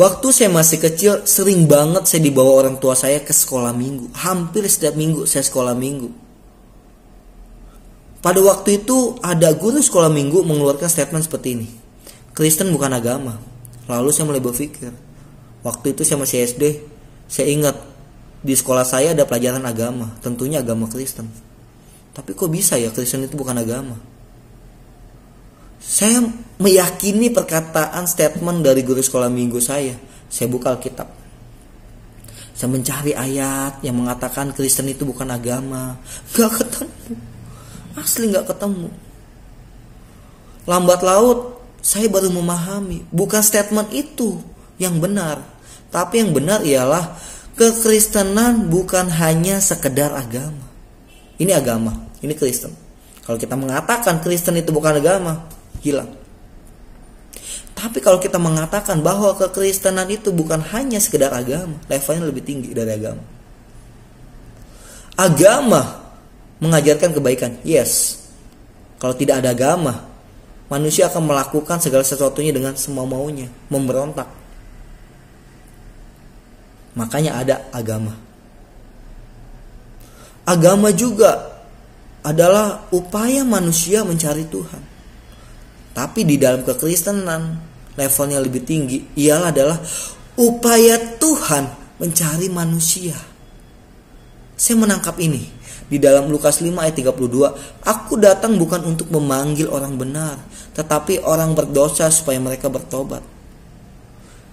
Waktu saya masih kecil, sering banget saya dibawa orang tua saya ke sekolah minggu. Hampir setiap minggu saya sekolah minggu. Pada waktu itu ada guru sekolah minggu mengeluarkan statement seperti ini. Kristen bukan agama. Lalu saya mulai berpikir. Waktu itu saya masih SD. Saya ingat di sekolah saya ada pelajaran agama. Tentunya agama Kristen. Tapi kok bisa ya Kristen itu bukan agama? Saya meyakini perkataan statement dari guru sekolah minggu saya. Saya buka Alkitab. Saya mencari ayat yang mengatakan Kristen itu bukan agama. Gak ketemu. Asli gak ketemu. Lambat laut saya baru memahami. Bukan statement itu yang benar. Tapi yang benar ialah kekristenan bukan hanya sekedar agama. Ini agama, ini Kristen. Kalau kita mengatakan Kristen itu bukan agama, hilang. Tapi kalau kita mengatakan bahwa kekristenan itu bukan hanya sekedar agama, levelnya lebih tinggi dari agama. Agama mengajarkan kebaikan, yes. Kalau tidak ada agama, manusia akan melakukan segala sesuatunya dengan semau maunya, memberontak. Makanya ada agama. Agama juga adalah upaya manusia mencari Tuhan. Tapi di dalam kekristenan levelnya lebih tinggi, ialah adalah upaya Tuhan mencari manusia. Saya menangkap ini. Di dalam Lukas 5 ayat 32, aku datang bukan untuk memanggil orang benar, tetapi orang berdosa supaya mereka bertobat.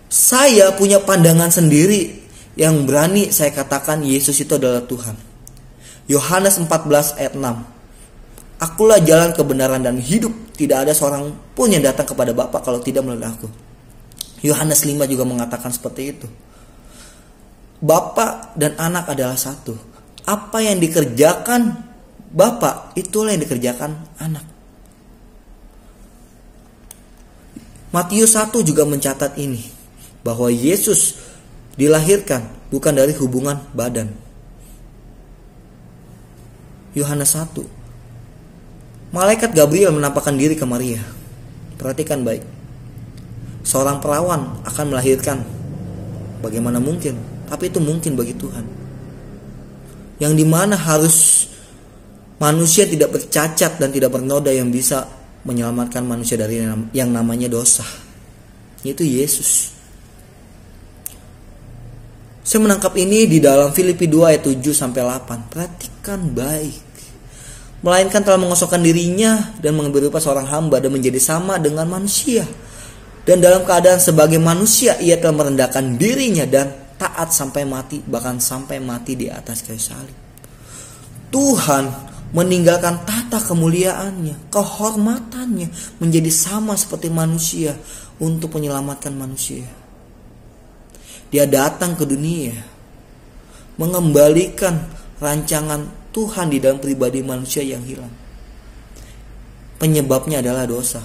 Saya punya pandangan sendiri yang berani saya katakan Yesus itu adalah Tuhan. Yohanes 14 ayat 6. Akulah jalan kebenaran dan hidup, tidak ada seorang pun yang datang kepada Bapa kalau tidak melalui aku. Yohanes 5 juga mengatakan seperti itu. Bapa dan anak adalah satu. Apa yang dikerjakan Bapa, itulah yang dikerjakan anak. Matius 1 juga mencatat ini, bahwa Yesus dilahirkan bukan dari hubungan badan. Yohanes 1. Malaikat Gabriel menampakkan diri ke Maria. Perhatikan baik. Seorang perawan akan melahirkan. Bagaimana mungkin? Tapi itu mungkin bagi Tuhan. Yang dimana harus manusia tidak bercacat dan tidak bernoda yang bisa menyelamatkan manusia dari yang namanya dosa. Yaitu Yesus. Saya menangkap ini di dalam Filipi 2 ayat 7-8. Perhatikan baik. Melainkan telah mengosokkan dirinya dan mengambil rupa seorang hamba dan menjadi sama dengan manusia. Dan dalam keadaan sebagai manusia ia telah merendahkan dirinya dan taat sampai mati, bahkan sampai mati di atas kayu salib. Tuhan meninggalkan tata kemuliaannya, kehormatannya, menjadi sama seperti manusia untuk menyelamatkan manusia. Dia datang ke dunia mengembalikan rancangan Tuhan di dalam pribadi manusia yang hilang. Penyebabnya adalah dosa.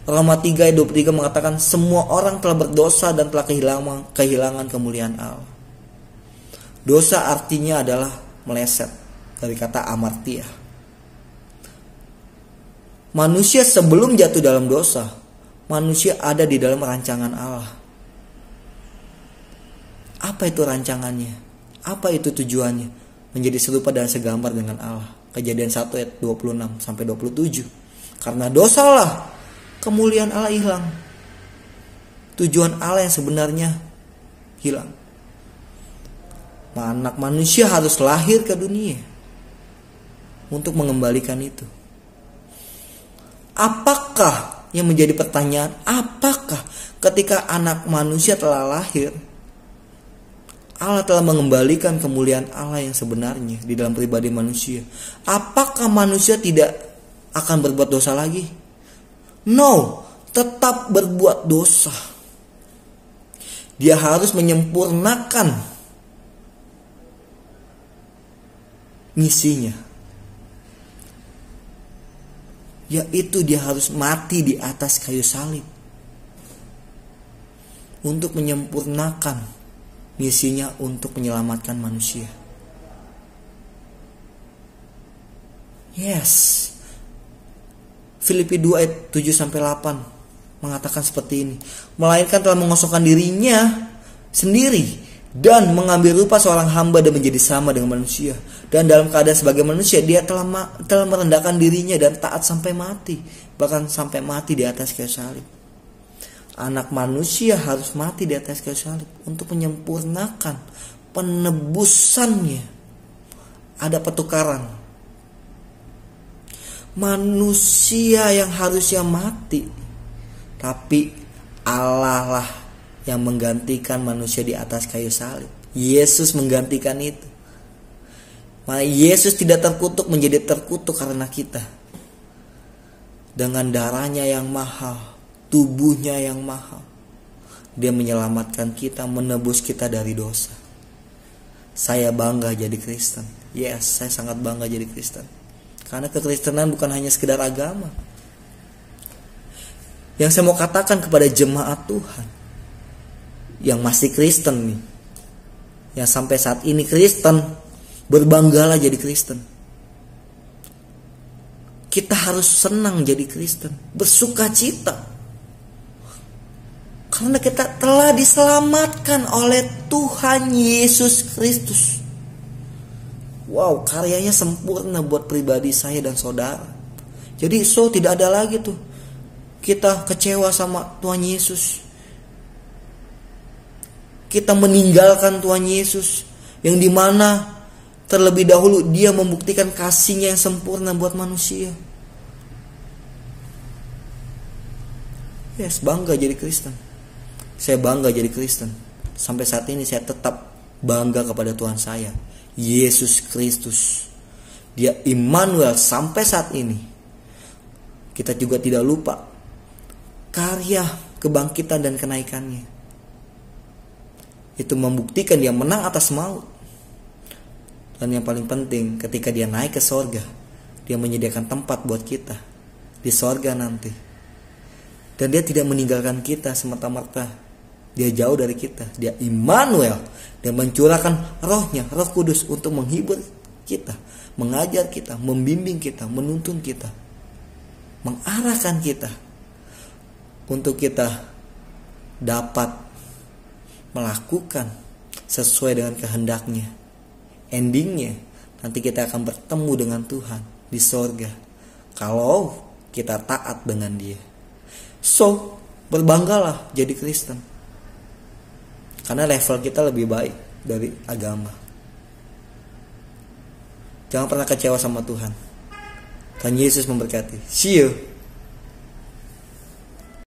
Roma 3 ayat 23 mengatakan semua orang telah berdosa dan telah kehilangan kemuliaan Allah. Dosa artinya adalah meleset, dari kata amartia. Manusia sebelum jatuh dalam dosa, manusia ada di dalam rancangan Allah. Apa itu rancangannya? Apa itu tujuannya? Menjadi serupa dan segambar dengan Allah. Kejadian 1 ayat 26-27. Karena dosalah kemuliaan Allah hilang. Tujuan Allah yang sebenarnya hilang. Anak manusia harus lahir ke dunia untuk mengembalikan itu. Apakah yang menjadi pertanyaan? Apakah ketika anak manusia telah lahir, Allah telah mengembalikan kemuliaan Allah yang sebenarnya di dalam pribadi manusia? Apakah manusia tidak akan berbuat dosa lagi? No, tetap berbuat dosa. Dia harus menyempurnakan misinya, yaitu dia harus mati di atas kayu salib untuk menyempurnakan misinya untuk menyelamatkan manusia. Yes. Filipi 2 ayat 7-8 mengatakan seperti ini, melainkan telah mengosongkan dirinya sendiri dan mengambil rupa seorang hamba dan menjadi sama dengan manusia. Dan dalam keadaan sebagai manusia, dia telah merendahkan dirinya dan taat sampai mati, bahkan sampai mati di atas kayu salib. Anak manusia harus mati di atas kayu salib untuk menyempurnakan penebusannya. Ada pertukaran. Manusia yang harusnya mati, tapi Allah lah yang menggantikan manusia di atas kayu salib. Yesus menggantikan itu. Maka Yesus tidak terkutuk menjadi terkutuk karena kita. Dengan darahnya yang mahal, tubuhnya yang mahal, dia menyelamatkan kita, menebus kita dari dosa. Saya bangga jadi Kristen. Yes, saya sangat bangga jadi Kristen. Karena kekristenan bukan hanya sekedar agama. Yang saya mau katakan kepada jemaat Tuhan yang masih Kristen nih, yang sampai saat ini Kristen, berbanggalah jadi Kristen. Kita harus senang jadi Kristen, bersuka cita, karena kita telah diselamatkan oleh Tuhan Yesus Kristus. Wow, karyanya sempurna buat pribadi saya dan saudara. Jadi tidak ada lagi tuh kita kecewa sama Tuhan Yesus, kita meninggalkan Tuhan Yesus, yang dimana terlebih dahulu dia membuktikan kasihnya yang sempurna buat manusia. Yes, bangga jadi Kristen. Saya bangga jadi Kristen. Sampai saat ini saya tetap bangga kepada Tuhan saya, Yesus Kristus. Dia Immanuel sampai saat ini. Kita juga tidak lupa karya kebangkitan dan kenaikannya. Itu membuktikan dia menang atas maut. Dan yang paling penting, ketika dia naik ke sorga, dia menyediakan tempat buat kita di sorga nanti. Dan dia tidak meninggalkan kita semata-mata. Dia jauh dari kita. Dia Immanuel. Dia mencurahkan rohnya, Roh Kudus, untuk menghibur kita, mengajar kita, membimbing kita, menuntun kita, mengarahkan kita, untuk kita dapat melakukan sesuai dengan kehendaknya. Endingnya nanti kita akan bertemu dengan Tuhan di sorga, kalau kita taat dengan dia. Berbanggalah jadi Kristen, karena level kita lebih baik dari agama. Jangan pernah kecewa sama Tuhan. Tuhan Yesus memberkati. See you.